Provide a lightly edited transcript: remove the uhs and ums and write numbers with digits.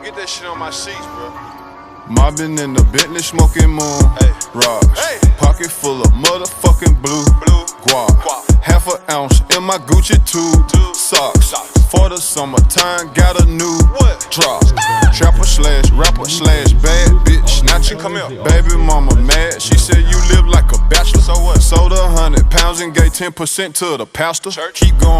get that shit on my sheets, bro. Mobbing in the Bentley, smoking moon. Hey. Rocks. Hey. Pocket full of motherfucking blue. Guap. Half an ounce in my Gucci tube. Socks. For the summertime, got a new drop. Trapper slash rapper slash bad bitch snatcher. Come here. Baby mama mad, she said you live like a bachelor. So what? Sold 100 pounds and gave 10% to the pastor. Church. Keep going.